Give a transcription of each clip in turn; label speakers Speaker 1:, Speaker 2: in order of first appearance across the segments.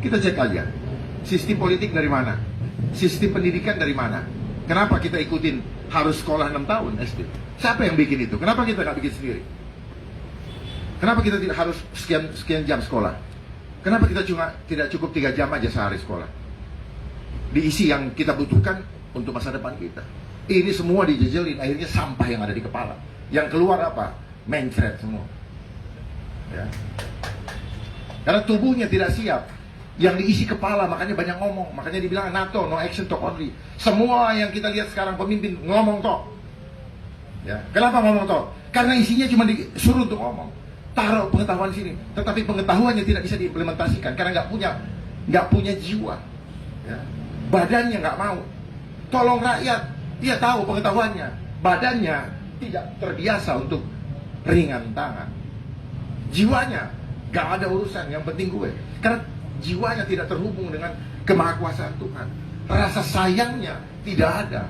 Speaker 1: Kita cek aja, sistem politik dari mana, sistem pendidikan dari mana. Kenapa kita ikutin harus sekolah 6 tahun SD? Siapa yang bikin itu? Kenapa kita nggak bikin sendiri? Kenapa kita tidak harus sekian jam sekolah? Kenapa kita tidak cukup 3 jam aja sehari sekolah? Diisi yang kita butuhkan untuk masa depan kita. Ini semua dijejelin, akhirnya sampah yang ada di kepala. Yang keluar apa? Mencret semua. Ya. Karena tubuhnya tidak siap. Yang diisi kepala, makanya banyak ngomong. Makanya dibilang NATO, no action talk only. Semua yang kita lihat sekarang pemimpin ngomong talk. Ya. Kenapa ngomong talk? Karena isinya cuma disuruh untuk ngomong. Taruh pengetahuan sini, tetapi pengetahuannya tidak bisa diimplementasikan karena nggak punya jiwa. Ya. Badannya nggak mau. Tolong rakyat, dia tahu pengetahuannya. Badannya tidak terbiasa untuk ringan tangan. Jiwanya nggak ada urusan, yang penting gue. Karena jiwanya tidak terhubung dengan kemahakuasaan Tuhan. Rasa sayangnya tidak ada.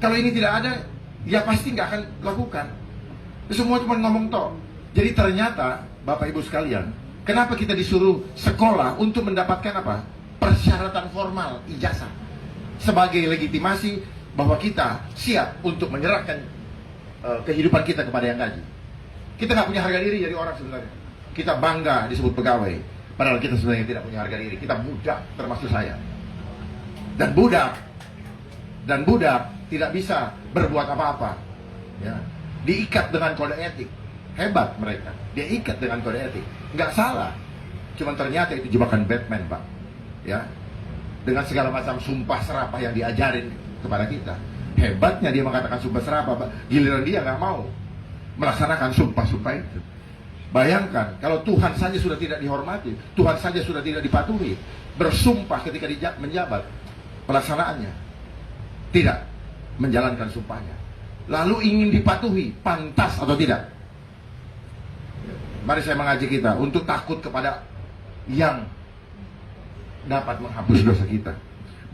Speaker 1: Kalau ini tidak ada, dia pasti nggak akan lakukan. Semua cuma ngomong toh. Jadi ternyata, Bapak Ibu sekalian, kenapa kita disuruh sekolah untuk mendapatkan apa? Persyaratan formal, ijazah. Sebagai legitimasi bahwa kita siap untuk menyerahkan kehidupan kita kepada yang gaji. Kita nggak punya harga diri jadi orang sebenarnya. Kita bangga disebut pegawai. Padahal kita sebenarnya tidak punya harga diri. Kita budak, termasuk saya. Dan budak tidak bisa berbuat apa-apa. Ya. Diikat dengan kode etik. Hebat mereka. Dia ikat dengan kode etik. Nggak salah. Cuman ternyata itu jebakan Batman, Pak. Ya. Dengan segala macam sumpah serapah yang diajarin kepada kita. Hebatnya dia mengatakan sumpah serapah, Pak. Giliran dia nggak mau melaksanakan sumpah-sumpah itu. Bayangkan, kalau Tuhan saja sudah tidak dihormati, Tuhan saja sudah tidak dipatuhi, bersumpah ketika menjabat, pelaksanaannya tidak menjalankan sumpahnya, lalu ingin dipatuhi, pantas atau tidak? Mari saya mengajak kita untuk takut kepada yang dapat menghapus dosa kita,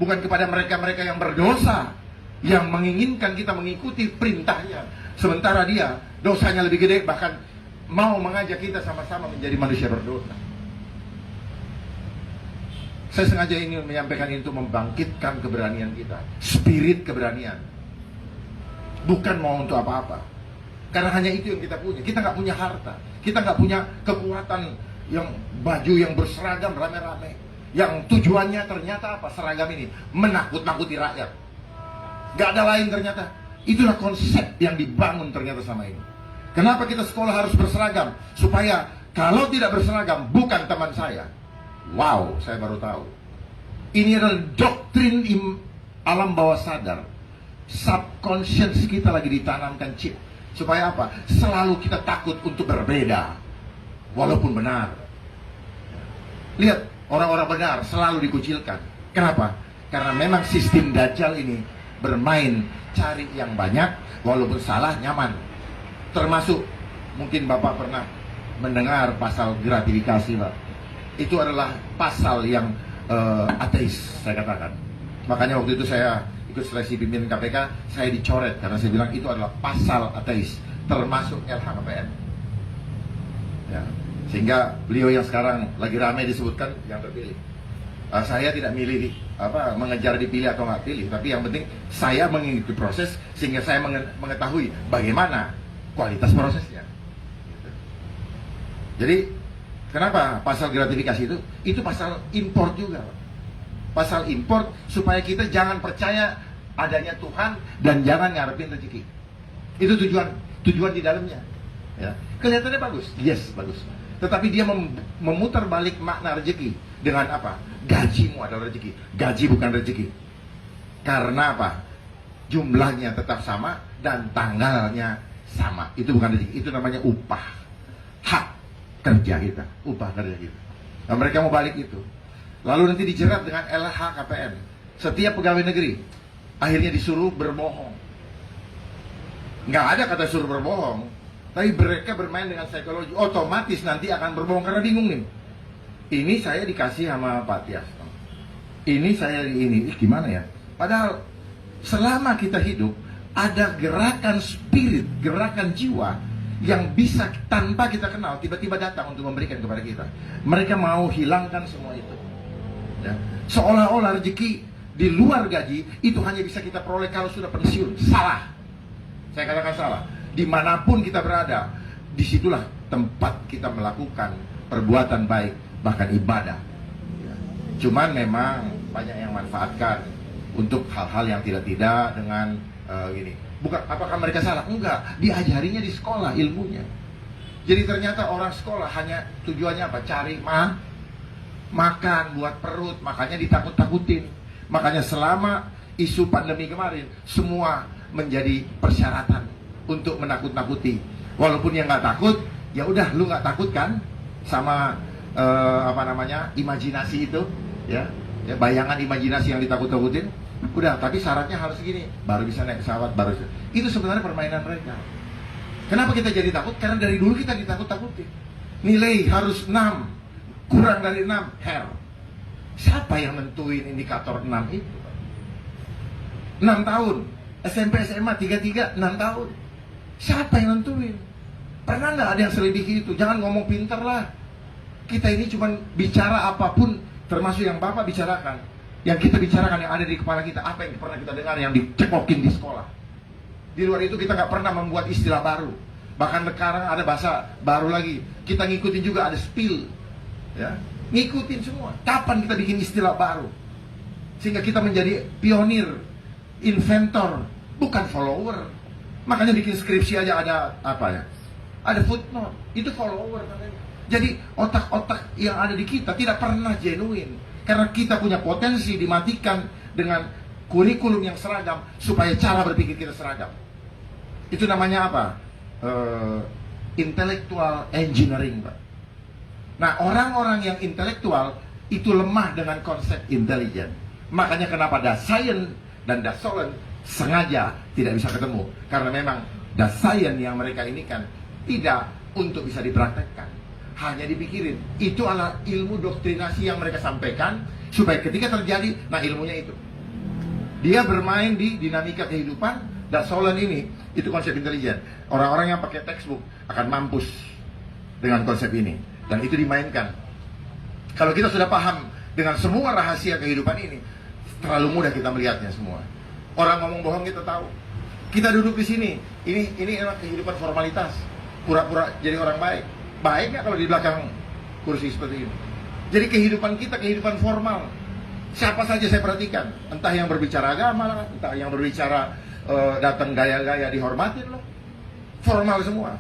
Speaker 1: bukan kepada mereka-mereka yang berdosa, yang menginginkan kita mengikuti perintahnya, sementara dia dosanya lebih gede, bahkan mau mengajak kita sama-sama menjadi manusia berdosa. Saya sengaja ingin menyampaikan ini untuk membangkitkan keberanian kita, spirit keberanian. Bukan mau untuk apa-apa, karena hanya itu yang kita punya. Kita nggak punya harta, kita nggak punya kekuatan yang baju yang berseragam rame-rame, yang tujuannya ternyata apa? Seragam ini menakut-nakuti rakyat. Nggak ada lain ternyata. Itulah konsep yang dibangun ternyata sama ini. Kenapa kita sekolah harus berseragam? Supaya kalau tidak berseragam bukan teman saya. Wow, saya baru tahu. Ini adalah doktrin alam bawah sadar. Subconscious kita lagi ditanamkan chip. Supaya apa? Selalu kita takut untuk berbeda. Walaupun benar. Lihat, orang-orang benar selalu dikucilkan. Kenapa? Karena memang sistem Dajjal ini bermain cari yang banyak, walaupun salah nyaman. Termasuk mungkin Bapak pernah mendengar pasal gratifikasi, Pak. Itu adalah pasal yang ateis, saya katakan. Makanya waktu itu saya ikut seleksi pimpinan KPK, saya dicoret karena saya bilang itu adalah pasal ateis, termasuk LHKPN. Ya. Sehingga beliau yang sekarang lagi ramai disebutkan yang terpilih. Saya tidak milih mengejar dipilih atau nggak pilih, tapi yang penting saya mengikuti proses sehingga saya mengetahui bagaimana kualitas prosesnya. Jadi kenapa pasal gratifikasi itu pasal import juga, pasal import supaya kita jangan percaya adanya Tuhan dan jangan ngarepin rezeki. Itu tujuan di dalamnya. Ya. Kelihatannya bagus, yes bagus. Tetapi dia memutar balik makna rezeki dengan apa? Gajimu adalah rezeki. Gaji bukan rezeki. Karena apa? Jumlahnya tetap sama dan tanggalnya sama. Itu bukan rezeki, itu namanya upah. Hak kerja kita, upah kerja kita. Nah, mereka mau balik itu. Lalu nanti dijerat dengan LHKPN. Setiap pegawai negeri akhirnya disuruh berbohong. Nggak ada kata suruh berbohong, tapi mereka bermain dengan psikologi. Otomatis nanti akan berbohong karena bingung nih. Ini saya dikasih sama Pak Tias. Ini saya ini, gimana ya? Padahal selama kita hidup ada gerakan spirit, gerakan jiwa yang bisa tanpa kita kenal tiba-tiba datang untuk memberikan kepada kita. Mereka mau hilangkan semua itu, ya. Seolah-olah rezeki di luar gaji itu hanya bisa kita peroleh kalau sudah pensiun. Salah. Saya katakan salah. Dimanapun kita berada, disitulah tempat kita melakukan perbuatan baik, bahkan ibadah, ya. Cuman memang banyak yang manfaatkan untuk hal-hal yang tidak-tidak dengan gini. Bukan, apakah mereka salah? Enggak, diajarinya di sekolah ilmunya. Jadi ternyata orang sekolah hanya tujuannya apa? Cari makan buat perut, makanya ditakut-takutin. Makanya selama isu pandemi kemarin, semua menjadi persyaratan untuk menakut-nakuti. Walaupun yang nggak takut, ya udah, lu nggak takut kan sama imajinasi itu, ya bayangan imajinasi yang ditakut-takutin. Udah, tapi syaratnya harus gini, baru bisa naik pesawat, baru. Itu sebenarnya permainan mereka. Kenapa kita jadi takut? Karena dari dulu kita ditakut-takutin. Nilai harus 6, kurang dari 6, hell. Siapa yang nentuin indikator 6 itu? 6 tahun, SMP, SMA, 3, 6 tahun. Siapa yang nentuin? Pernah nggak ada yang selidiki itu? Jangan ngomong pinter lah. Kita ini cuma bicara apapun, termasuk yang Bapak bicarakan. Yang kita bicarakan yang ada di kepala kita, apa yang pernah kita dengar yang dicekokin di sekolah. Di luar itu kita nggak pernah membuat istilah baru. Bahkan sekarang ada bahasa baru lagi. Kita ngikutin juga, ada spill, ya. Ngikutin semua. Kapan kita bikin istilah baru? Sehingga kita menjadi pionir, inventor, bukan follower. Makanya bikin skripsi aja ada apa ya? Ada footnote. Itu follower namanya. Jadi otak-otak yang ada di kita tidak pernah genuine. Karena kita punya potensi dimatikan dengan kurikulum yang seragam supaya cara berpikir kita seragam. Itu namanya apa? Intellectual engineering, Pak. Nah, orang-orang yang intelektual itu lemah dengan konsep intelijen. Makanya kenapa Dasein dan Dasolen sengaja tidak bisa ketemu. Karena memang Dasein yang mereka ini kan tidak untuk bisa dipraktekkan. Hanya dipikirin. Itu adalah ilmu doktrinasi yang mereka sampaikan supaya ketika terjadi, nah ilmunya itu. Dia bermain di dinamika kehidupan. Dasolen ini, itu konsep intelijen. Orang-orang yang pakai textbook akan mampus dengan konsep ini. Dan itu dimainkan. Kalau kita sudah paham dengan semua rahasia kehidupan ini, terlalu mudah kita melihatnya semua. Orang ngomong bohong kita tahu. Kita duduk di sini, ini emang kehidupan formalitas. Pura-pura jadi orang baik. Baik nggak kalau di belakang kursi seperti ini? Jadi kehidupan kita, kehidupan formal. Siapa saja saya perhatikan, entah yang berbicara agama lah, entah yang berbicara datang gaya-gaya dihormatin loh. Formal semua.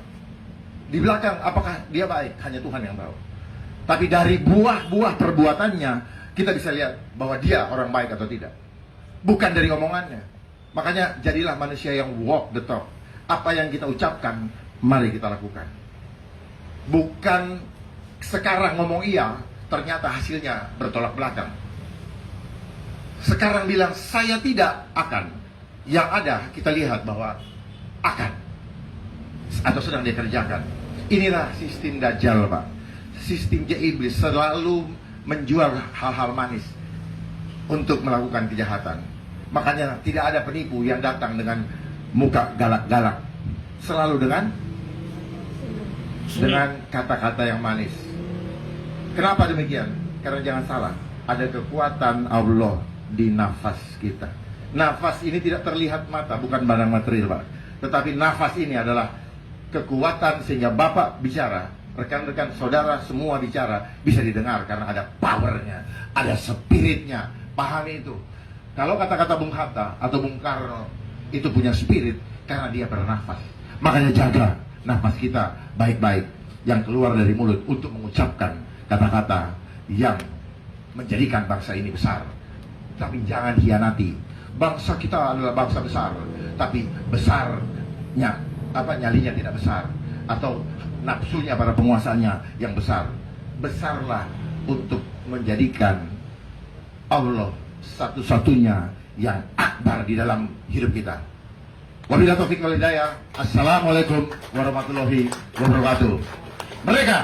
Speaker 1: Di belakang apakah dia baik? Hanya Tuhan yang tahu. Tapi dari buah-buah perbuatannya kita bisa lihat bahwa dia orang baik atau tidak. Bukan dari omongannya. Makanya jadilah manusia yang walk the talk. Apa yang kita ucapkan, mari kita lakukan. Bukan sekarang ngomong iya, ternyata hasilnya bertolak belakang. Sekarang bilang saya tidak akan, yang ada kita lihat bahwa akan atau sedang dikerjakan. Inilah sistem Dajjal, Pak. Sistem iblis selalu menjual hal-hal manis untuk melakukan kejahatan. Makanya tidak ada penipu yang datang dengan muka galak-galak. Selalu dengan kata-kata yang manis. Kenapa demikian? Karena jangan salah, ada kekuatan Allah di nafas kita. Nafas ini tidak terlihat mata, bukan barang material, Pak. Tetapi nafas ini adalah kekuatan sehingga Bapak bicara, rekan-rekan saudara semua bicara, bisa didengar karena ada powernya, ada spiritnya. Pahami itu. Kalau kata-kata Bung Hatta atau Bung Karno itu punya spirit karena dia bernafas. Makanya jaga nafas kita baik-baik yang keluar dari mulut untuk mengucapkan kata-kata yang menjadikan bangsa ini besar. Tapi jangan hianati. Bangsa kita adalah bangsa besar, tapi besarnya nyalinya tidak besar, atau nafsunya para penguasanya yang besar. Besarlah untuk menjadikan Allah satu-satunya yang akbar di dalam hidup kita. Wabillahi taufiq wal hidayah. Assalamualaikum warahmatullahi wabarakatuh. Mereka.